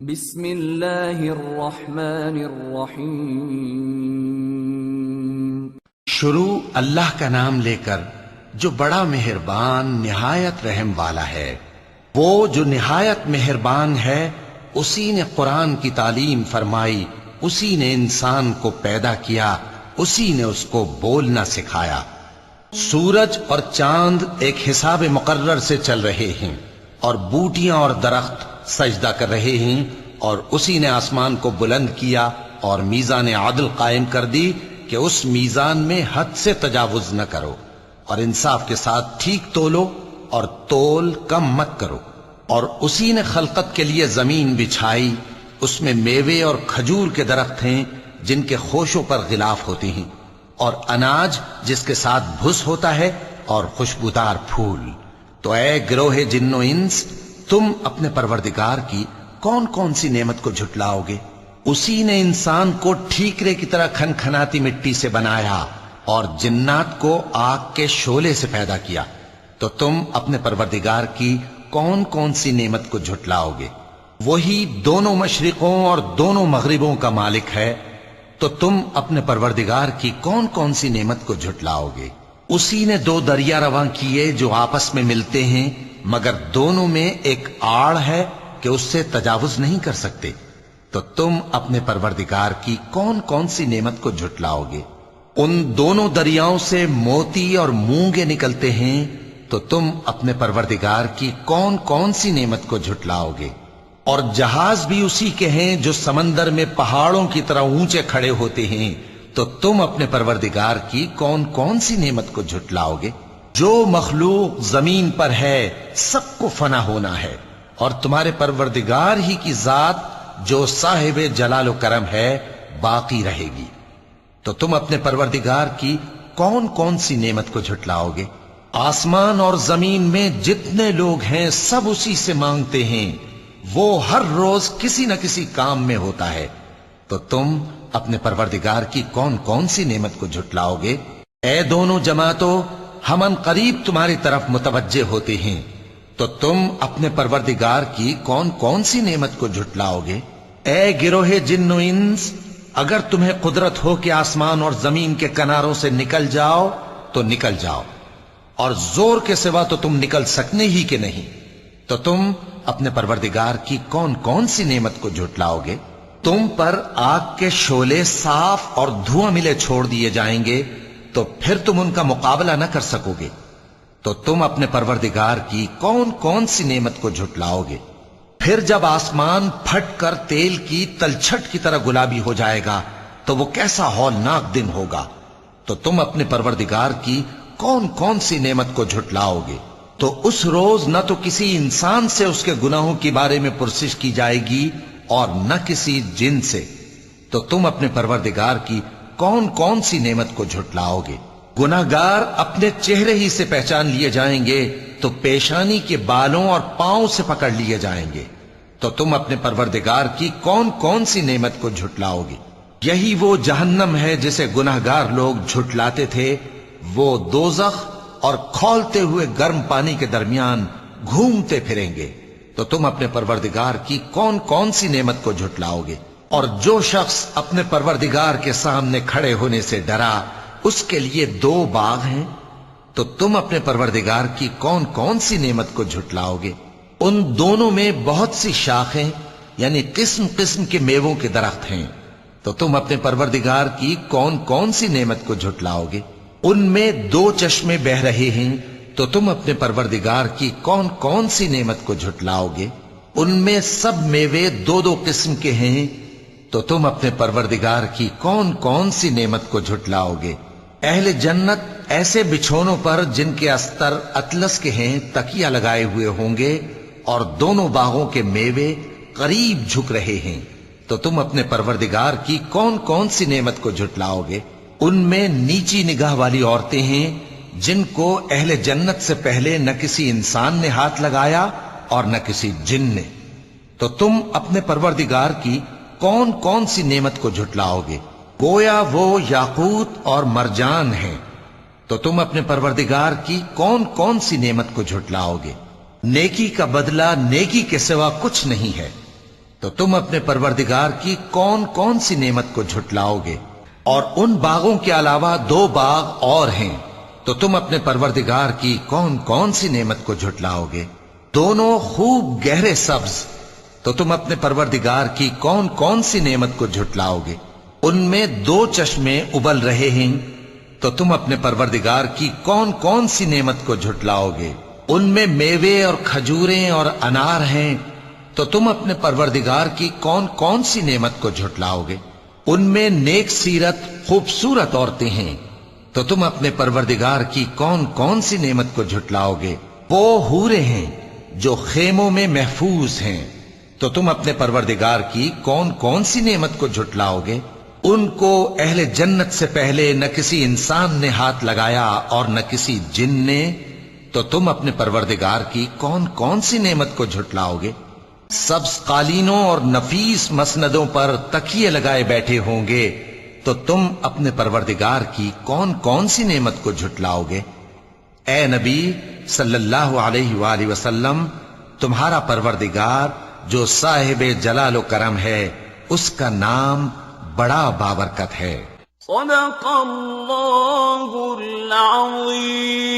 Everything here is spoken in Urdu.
بسم اللہ الرحمن الرحیم۔ شروع اللہ کا نام لے کر جو بڑا مہربان نہایت رحم والا ہے۔ وہ جو نہایت مہربان ہے اسی نے قرآن کی تعلیم فرمائی، اسی نے انسان کو پیدا کیا، اسی نے اس کو بولنا سکھایا۔ سورج اور چاند ایک حساب مقرر سے چل رہے ہیں اور بوٹیاں اور درخت سجدہ کر رہے ہیں، اور اسی نے آسمان کو بلند کیا اور میزان عدل قائم کر دی کہ اس میزان میں حد سے تجاوز نہ کرو، اور انصاف کے ساتھ ٹھیک تولو اور تول کم مت کرو۔ اور اسی نے خلقت کے لیے زمین بچھائی، اس میں میوے اور کھجور کے درخت ہیں جن کے خوشوں پر غلاف ہوتے ہیں، اور اناج جس کے ساتھ بھس ہوتا ہے، اور خوشبودار پھول۔ تو اے گروہ جن و انس، تم اپنے پروردگار کی کون کون سی نعمت کو جھٹلاؤ گے؟ اسی نے انسان کو ٹھیکرے کی طرح کھنکھناتی مٹی سے بنایا اور جنات کو آگ کے شعلے سے پیدا کیا، تو تم اپنے پروردگار کی کون کون سی نعمت کو جھٹلاؤ گے؟ وہی دونوں مشرقوں اور دونوں مغربوں کا مالک ہے، تو تم اپنے پروردگار کی کون کون سی نعمت کو جھٹلاؤ گے؟ اسی نے دو دریا رواں کیے جو آپس میں ملتے ہیں، مگر دونوں میں ایک آڑ ہے کہ اس سے تجاوز نہیں کر سکتے، تو تم اپنے پروردگار کی کون کون سی نعمت کو جھٹلاؤ گے؟ ان دونوں دریاؤں سے موتی اور مونگے نکلتے ہیں، تو تم اپنے پروردگار کی کون کون سی نعمت کو جھٹلاؤ گے؟ اور جہاز بھی اسی کے ہیں جو سمندر میں پہاڑوں کی طرح اونچے کھڑے ہوتے ہیں، تو تم اپنے پروردگار کی کون کون سی نعمت کو جھٹلاؤ گے؟ جو مخلوق زمین پر ہے سب کو فنا ہونا ہے، اور تمہارے پروردگار ہی کی ذات جو صاحب جلال و کرم ہے باقی رہے گی۔ تو تم اپنے پروردگار کی کون کون سی نعمت کو جھٹلاؤ گے؟ آسمان اور زمین میں جتنے لوگ ہیں سب اسی سے مانگتے ہیں، وہ ہر روز کسی نہ کسی کام میں ہوتا ہے، تو تم اپنے پروردگار کی کون کون سی نعمت کو جھٹلاؤ گے؟ اے دونوں جماعتوں، ہم ان قریب تمہاری طرف متوجہ ہوتے ہیں، تو تم اپنے پروردگار کی کون کون سی نعمت کو جھٹلاؤ گے؟ اے گروہ جن و انس، اگر تمہیں قدرت ہو کہ آسمان اور زمین کے کناروں سے نکل جاؤ تو نکل جاؤ، اور زور کے سوا تو تم نکل سکنے ہی کہ نہیں، تو تم اپنے پروردگار کی کون کون سی نعمت کو جھٹلاؤ گے؟ تم پر آگ کے شعلے صاف اور دھواں ملے چھوڑ دیے جائیں گے، تو پھر تم ان کا مقابلہ نہ کر سکو گے، تو تم اپنے پروردگار کی کون کون سی نعمت کو جھٹلاؤ گے؟ پھر جب آسمان پھٹ کر تیل کی تلچھٹ کی طرح گلابی ہو جائے گا تو وہ کیسا ہولناک دن ہوگا، تو تم اپنے پروردگار کی کون کون سی نعمت کو جھٹلاؤ گے؟ تو اس روز نہ تو کسی انسان سے اس کے گناہوں کے بارے میں پرسش کی جائے گی اور نہ کسی جن سے، تو تم اپنے پروردگار کی کون کون سی نعمت کو جھٹلاؤ گے؟ گناہگار اپنے چہرے ہی سے پہچان لیے جائیں گے تو پیشانی کے بالوں اور پاؤں سے پکڑ لیے جائیں گے، تو تم اپنے پروردگار کی کون کون سی نعمت کو جھٹلاؤ گے؟ یہی وہ جہنم ہے جسے گناہگار لوگ جھٹلاتے تھے، وہ دوزخ اور کھولتے ہوئے گرم پانی کے درمیان گھومتے پھریں گے، تو تم اپنے پروردگار کی کون کون سی نعمت کو جھٹلاؤ گے؟ اور جو شخص اپنے پروردگار کے سامنے کھڑے ہونے سے ڈرا اس کے لیے دو باغ ہیں، تو تم اپنے پروردگار کی کون کون سی نعمت کو جھٹلاؤ گے؟ ان دونوں میں بہت سی شاخیں یعنی قسم قسم کے میووں کے درخت ہیں، تو تم اپنے پروردگار کی کون کون سی نعمت کو جھٹلاؤ گے؟ ان میں دو چشمے بہ رہے ہیں، تو تم اپنے پروردگار کی کون کون سی نعمت کو جھٹلاؤ گے؟ ان میں سب میوے دو دو قسم کے ہیں، تو تم اپنے پروردگار کی کون کون سی نعمت کو جھٹلاؤ گے؟ اہل جنت ایسے بچھونوں پر جن کے استر اطلس کے ہیں تکیہ لگائے ہوئے ہوں گے، اور دونوں باغوں کے میوے قریب جھک رہے ہیں، تو تم اپنے پروردگار کی کون کون سی نعمت کو جھٹلاؤ گے؟ ان میں نیچی نگاہ والی عورتیں ہیں جن کو اہل جنت سے پہلے نہ کسی انسان نے ہاتھ لگایا اور نہ کسی جن نے، تو تم اپنے پروردگار کی کون کون سی نعمت کو جھٹلاؤ گے؟ گویا وہ یاقوت اور مرجان ہیں، تو تم اپنے پروردگار کی کون کون سی نعمت کو جھٹلاؤ گے؟ نیکی کا بدلہ نیکی کے سوا کچھ نہیں ہے، تو تم اپنے پروردگار کی کون کون سی نعمت کو جھٹلاؤ گے؟ اور ان باغوں کے علاوہ 2 باغ اور ہیں، تو تم اپنے پروردگار کی کون کون سی نعمت کو جھٹلاؤ گے؟ دونوں خوب گہرے سبز، تو تم اپنے پروردگار کی کون کون سی نعمت کو جھٹلاؤ گے؟ ان میں 2 چشمے ابل رہے ہیں، تو تم اپنے پروردگار کی کون کون سی نعمت کو جھٹلاؤ گے؟ ان میں میوے اور کھجوریں اور انار ہیں، تو تم اپنے پروردگار کی کون کون سی نعمت کو جھٹلاؤ گے؟ ان میں نیک سیرت خوبصورت عورتیں ہیں، تو تم اپنے پروردگار کی کون کون سی نعمت کو جھٹلاؤ گے؟ وہ حوریں ہیں جو خیموں میں محفوظ ہیں، تو تم اپنے پروردگار کی کون کون سی نعمت کو جھٹلاؤ گے؟ ان کو اہل جنت سے پہلے نہ کسی انسان نے ہاتھ لگایا اور نہ کسی جن نے، تو تم اپنے پروردگار کی کون کون سی نعمت کو جھٹلاؤ گے؟ سبز قالینوں اور نفیس مسندوں پر تکیے لگائے بیٹھے ہوں گے، تو تم اپنے پروردگار کی کون کون سی نعمت کو جھٹلاؤ گے؟ اے نبی صلی اللہ علیہ وآلہ وسلم، تمہارا پروردگار جو صاحب جلال و کرم ہے، اس کا نام بڑا بابرکت ہے۔ صدق اللہ العظیم۔